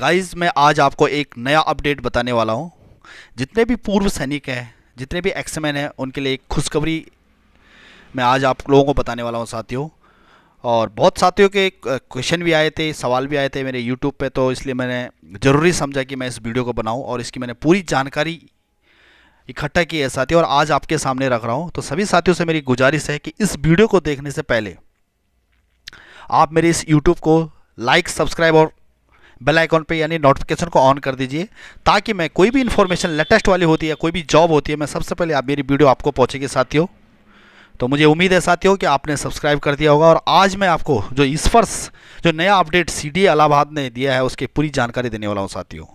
Guys मैं आज आपको एक नया अपडेट बताने वाला हूँ। जितने भी पूर्व सैनिक हैं, जितने भी एक्समैन हैं, उनके लिए एक खुशखबरी मैं आज आप लोगों को बताने वाला हूँ साथियों। और बहुत साथियों के क्वेश्चन भी आए थे, सवाल भी आए थे मेरे यूट्यूब पे, तो इसलिए मैंने ज़रूरी समझा कि मैं इस वीडियो को बनाऊँ और इसकी मैंने पूरी जानकारी इकट्ठा की है साथियों, और आज आपके सामने रख रहा हूँ। तो सभी साथियों से मेरी गुजारिश है कि इस वीडियो को देखने से पहले आप मेरे इस यूट्यूब को लाइक, सब्सक्राइब और बेल आइकॉन पे यानी नोटिफिकेशन को ऑन कर दीजिए, ताकि मैं कोई भी इन्फॉर्मेशन लेटेस्ट वाली होती है, कोई भी जॉब होती है, मैं सबसे पहले आप मेरी वीडियो आपको पहुंचेगी साथियों। तो मुझे उम्मीद है साथियों कि आपने सब्सक्राइब कर दिया होगा। और आज मैं आपको जो इस वर्ष जो नया अपडेट सीडीए इलाहाबाद ने दिया है उसकी पूरी जानकारी देने वाला हूँ साथियों।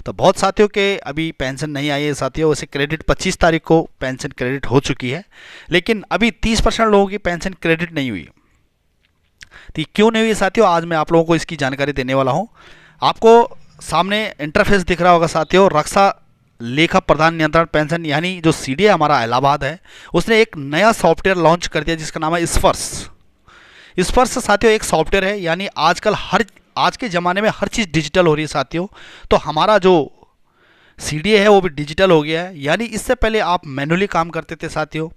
तो बहुत साथियों के अभी पेंशन नहीं आई है साथियों। वैसे क्रेडिट 25 तारीख को पेंशन क्रेडिट हो चुकी है, लेकिन अभी 30% लोगों की पेंशन क्रेडिट नहीं हुई। तो क्यों नहीं हुई साथियों, आज मैं आप लोगों को इसकी जानकारी देने वाला हूँ। आपको सामने इंटरफेस दिख रहा होगा साथियों, रक्षा लेखा प्रधान नियंत्रण पेंशन यानी जो सीडीए हमारा इलाहाबाद है, उसने एक नया सॉफ्टवेयर लॉन्च कर दिया जिसका नाम है स्पर्श। स्पर्श साथियों एक सॉफ्टवेयर है, यानी आजकल आज के ज़माने में हर चीज़ डिजिटल हो रही है साथियों। तो हमारा जो सीडीए है वो भी डिजिटल हो गया है। यानी इससे पहले आप मैनुअली काम करते थे साथियों।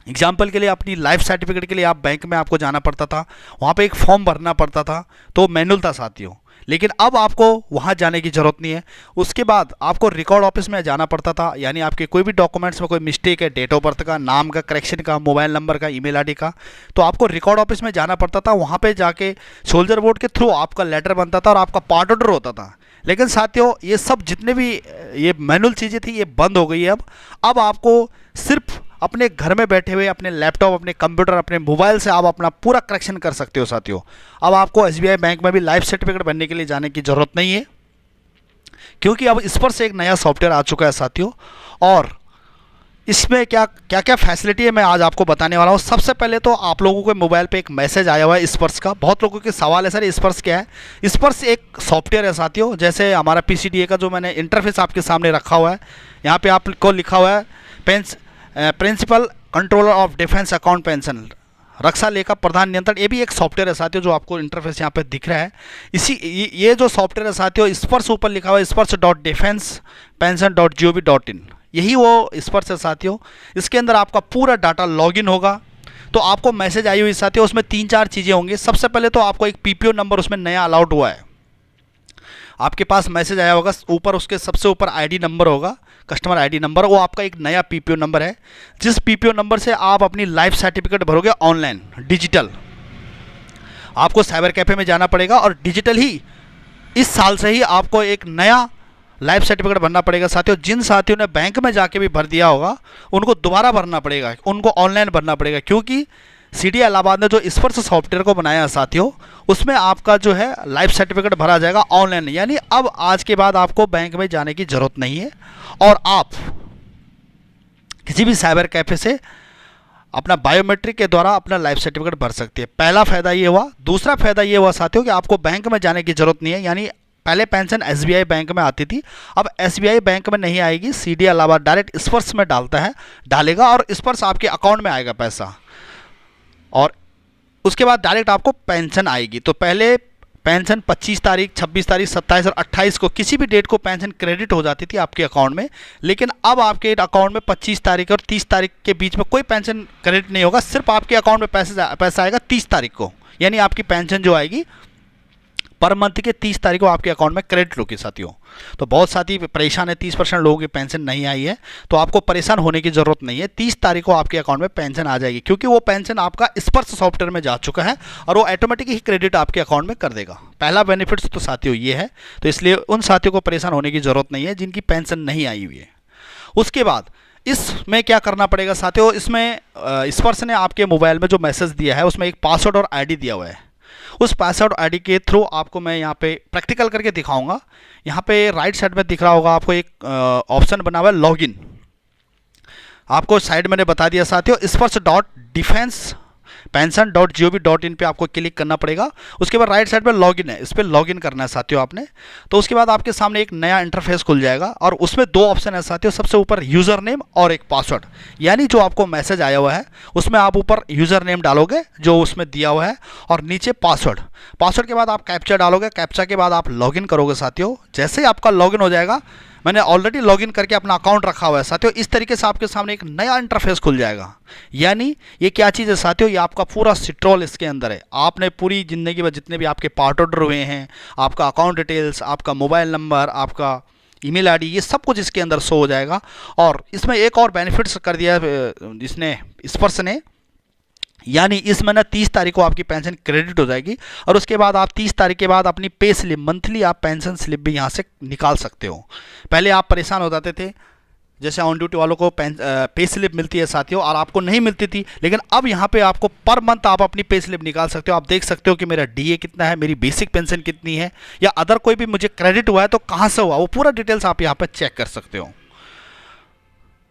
एग्जाम्पल के लिए अपनी लाइफ सर्टिफिकेट के लिए आप बैंक में आपको जाना पड़ता था, वहाँ पे एक फॉर्म भरना पड़ता था, तो मैनुअल था साथियों। लेकिन अब आपको वहाँ जाने की ज़रूरत नहीं है। उसके बाद आपको रिकॉर्ड ऑफिस में जाना पड़ता था, यानी आपके कोई भी डॉक्यूमेंट्स में कोई मिस्टेक है, डेट ऑफ बर्थ का, नाम का करेक्शन का, मोबाइल नंबर का, ईमेल आईडी का, तो आपको रिकॉर्ड ऑफिस में जाना पड़ता था। वहाँ पे जाके सोल्जर बोर्ड के थ्रू आपका लेटर बनता था और आपका पार्ट ऑर्डर होता था। लेकिन साथियों ये सब जितने भी ये मैनुअल चीज़ें थी ये बंद हो गई है। अब आपको सिर्फ अपने घर में बैठे हुए अपने लैपटॉप, अपने कंप्यूटर, अपने मोबाइल से आप अपना पूरा करेक्शन कर सकते हो साथियों। अब आपको एसबीआई बैंक में भी लाइफ सर्टिफिकेट बनने के लिए जाने की ज़रूरत नहीं है, क्योंकि अब इस पर से एक नया सॉफ्टवेयर आ चुका है साथियों। और इसमें क्या क्या फैसिलिटी है मैं आज आपको बताने वाला हूँ। सबसे पहले तो आप लोगों के मोबाइल पे एक मैसेज आया हुआ है स्पर्श का। बहुत लोगों के सवाल है, सर स्पर्श क्या है। स्पर्श एक सॉफ्टवेयर है साथियों, जैसे हमारा पीसीडीए का जो मैंने इंटरफेस आपके सामने रखा हुआ है, यहाँ पे आपको लिखा हुआ है principal controller of defence account pension, रक्षा लेखा प्रधान नियंत्रण। ये भी एक सॉफ्टवेयर है साथियों जो आपको इंटरफेस यहाँ पे दिख रहा है। ये जो सॉफ्टवेयर है साथियों, स्पर्श ऊपर लिखा हुआ है spars.defensepension.gov.in, यही वो स्पर्श है साथियों। इसके अंदर आपका पूरा डाटा लॉगिन होगा। तो आपको मैसेज आई हुई साथियों, उसमें 3-4 चीज़ें होंगी। सबसे पहले तो आपको एक पीपीओ नंबर उसमें नया अलाउड हुआ है, आपके पास मैसेज आया होगा। ऊपर उसके सबसे ऊपर आईडी नंबर होगा, कस्टमर आईडी नंबर, वो आपका एक नया पीपीओ नंबर है, जिस पीपीओ नंबर से आप अपनी लाइफ सर्टिफिकेट भरोगे ऑनलाइन डिजिटल। आपको साइबर कैफे में जाना पड़ेगा और डिजिटल ही इस साल से ही आपको एक नया लाइफ सर्टिफिकेट भरना पड़ेगा साथियों। जिन साथियों ने बैंक में जाके भी भर दिया होगा उनको दोबारा भरना पड़ेगा, उनको ऑनलाइन भरना पड़ेगा, क्योंकि सीडीए इलाहाबाद ने जो स्पर्श सॉफ्टवेयर को बनाया है साथियों, उसमें आपका जो है लाइफ सर्टिफिकेट भरा जाएगा ऑनलाइन। यानी अब आज के बाद आपको बैंक में जाने की ज़रूरत नहीं है और आप किसी भी साइबर कैफे से अपना बायोमेट्रिक के द्वारा अपना लाइफ सर्टिफिकेट भर सकते हैं। पहला फ़ायदा ये हुआ। दूसरा फ़ायदा ये हुआ साथियों कि आपको बैंक में जाने की ज़रूरत नहीं है। यानी पहले पेंशन एसबीआई बैंक में आती थी, अब एसबीआई बैंक में नहीं आएगी। सीडीए इलाहाबाद डायरेक्ट स्पर्श में डालेगा और स्पर्श आपके अकाउंट में आएगा पैसा, और उसके बाद डायरेक्ट आपको पेंशन आएगी। तो पहले पेंशन 25 तारीख, 26 तारीख, 27 और 28 को किसी भी डेट को पेंशन क्रेडिट हो जाती थी आपके अकाउंट में। लेकिन अब आपके अकाउंट में 25 तारीख और 30 तारीख के बीच में कोई पेंशन क्रेडिट नहीं होगा। सिर्फ आपके अकाउंट में पैसा आएगा 30 तारीख को, यानी आपकी पेंशन जो आएगी पर मंथ के 30 तारीख को आपके अकाउंट में क्रेडिट होगी साथियों। तो बहुत साथी परेशान है, 30% लोगों की पेंशन नहीं आई है, तो आपको परेशान होने की ज़रूरत नहीं है। 30 तारीख को आपके अकाउंट में पेंशन आ जाएगी, क्योंकि वो पेंशन आपका स्पर्श सॉफ्टवेयर में जा चुका है और वो ऑटोमेटिक ही क्रेडिट आपके अकाउंट में कर देगा। पहला बेनिफिट्स तो साथियों ये है, तो इसलिए उन साथियों को परेशान होने की ज़रूरत नहीं है जिनकी पेंशन नहीं आई हुई है। उसके बाद इसमें क्या करना पड़ेगा साथियों, इसमें स्पर्श ने आपके मोबाइल में जो मैसेज दिया है उसमें एक पासवर्ड और आईडी दिया हुआ है। उस पासवर्ड आईडी के थ्रू आपको मैं यहाँ पे प्रैक्टिकल करके दिखाऊंगा। यहाँ पे राइट साइड में दिख रहा होगा आपको एक ऑप्शन बना हुआ है लॉगिन। आपको साइड मैंने बता दिया साथियों, स्पर्श.defense pension.gov.in पे आपको क्लिक करना पड़ेगा। उसके बाद राइट साइड पे लॉगिन है, इस पर लॉगिन करना है साथियों आपने। तो उसके बाद आपके सामने एक नया इंटरफेस खुल जाएगा और उसमें दो ऑप्शन है साथियों। सबसे ऊपर यूज़र नेम और एक पासवर्ड, यानी जो आपको मैसेज आया हुआ है उसमें आप ऊपर यूज़र नेम डालोगे जो उसमें दिया हुआ है, और नीचे पासवर्ड। पासवर्ड के बाद आप कैप्चा डालोगे, कैप्चा के बाद आप लॉगिन करोगे साथियों। जैसे ही आपका लॉगिन हो जाएगा, मैंने ऑलरेडी लॉगिन करके अपना अकाउंट रखा हुआ है साथियों, इस तरीके से आपके सामने एक नया इंटरफेस खुल जाएगा। यानी ये क्या चीज़ है साथियों, ये आपका पूरा सिट्रोल इसके अंदर है। आपने पूरी ज़िंदगी में जितने भी आपके पार्ट ऑर्डर हुए हैं, आपका अकाउंट डिटेल्स, आपका मोबाइल नंबर, आपका ईमेल आईडी, ये सब कुछ इसके अंदर शो हो जाएगा। और इसमें एक और बेनिफिट्स कर दिया इसने, स्पर्श ने, यानी इस महीने 30 तारीख को आपकी पेंशन क्रेडिट हो जाएगी और उसके बाद आप 30 तारीख के बाद अपनी पे स्लिप, मंथली आप पेंशन स्लिप भी यहाँ से निकाल सकते हो। पहले आप परेशान हो जाते थे, जैसे ऑन ड्यूटी वालों को पे स्लिप मिलती है साथियों और आपको नहीं मिलती थी, लेकिन अब यहाँ पे आपको पर मंथ आप अपनी पे स्लिप निकाल सकते हो। आप देख सकते हो कि मेरा डीए कितना है, मेरी बेसिक पेंशन कितनी है, या अदर कोई भी मुझे क्रेडिट हुआ है तो कहाँ से हुआ, वो पूरा डिटेल्स आप यहाँ पर चेक कर सकते हो।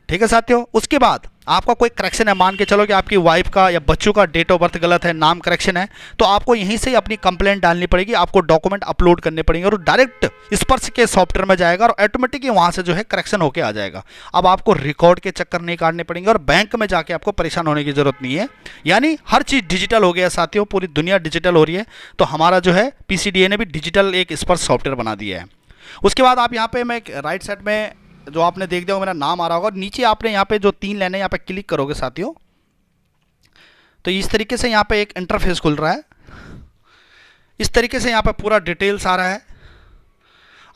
ठीक है साथियों। उसके बाद आपका कोई करेक्शन है, मान के चलो कि आपकी वाइफ का या बच्चों का डेट ऑफ बर्थ गलत है, नाम करेक्शन है, तो आपको यहीं से अपनी कंप्लेंट डालनी पड़ेगी, आपको डॉक्यूमेंट अपलोड करने पड़ेंगे और डायरेक्ट स्पर्श के सॉफ्टवेयर में जाएगा और ऑटोमेटिक ही वहाँ से जो है करेक्शन होके आ जाएगा। अब आपको रिकॉर्ड के चक्कर नहीं काटने पड़ेंगे और बैंक में जाके आपको परेशान होने की जरूरत नहीं है। यानी हर चीज़ डिजिटल हो गया साथियों, पूरी दुनिया डिजिटल हो रही है। तो हमारा जो है PCDA ने भी डिजिटल एक स्पर्श सॉफ्टवेयर बना दिया है। उसके बाद आप यहाँ पे, मैं राइट साइड में जो आपने देख दिया मेरा नाम आ रहा होगा, नीचे आपने यहाँ पे जो 3 लाइनें यहाँ पे क्लिक करोगे साथियों, तो इस तरीके से यहाँ पे एक इंटरफेस खुल रहा है। इस तरीके से यहाँ पे पूरा डिटेल्स आ रहा है,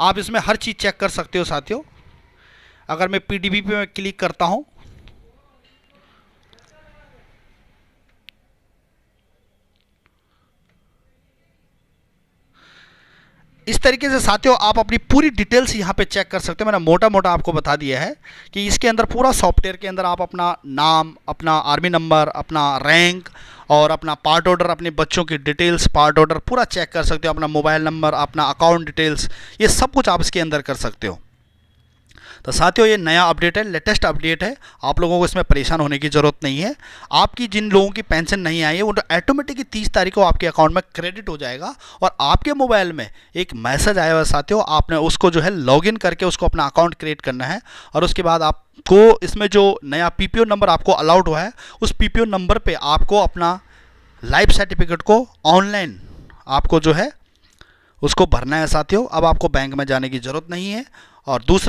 आप इसमें हर चीज़ चेक कर सकते हो साथियों। अगर मैं PDB पे मैं क्लिक करता हूँ, इस तरीके से साथियों आप अपनी पूरी डिटेल्स यहाँ पे चेक कर सकते हो। मैंने मोटा मोटा आपको बता दिया है कि इसके अंदर पूरा सॉफ्टवेयर के अंदर आप अपना नाम, अपना आर्मी नंबर, अपना रैंक और अपना पार्ट ऑर्डर, अपने बच्चों की डिटेल्स, पार्ट ऑर्डर पूरा चेक कर सकते हो। अपना मोबाइल नंबर, अपना अकाउंट डिटेल्स, ये सब कुछ आप इसके अंदर कर सकते हो। तो साथियों ये नया अपडेट है, लेटेस्ट अपडेट है, आप लोगों को इसमें परेशान होने की ज़रूरत नहीं है। आपकी जिन लोगों की पेंशन नहीं आई है वो ऑटोमेटिकली 30 तारीख को आपके अकाउंट में क्रेडिट हो जाएगा और आपके मोबाइल में एक मैसेज आया हुआ है साथियों, आपने उसको जो है लॉगिन करके उसको अपना अकाउंट क्रिएट करना है और उसके बाद आपको इसमें जो नया PPO नंबर आपको अलाउड हुआ है उस PPO नंबर पर आपको अपना लाइफ सर्टिफिकेट को ऑनलाइन आपको जो है उसको भरना है साथियों। अब आपको बैंक में जाने की ज़रूरत नहीं है। और दूसरा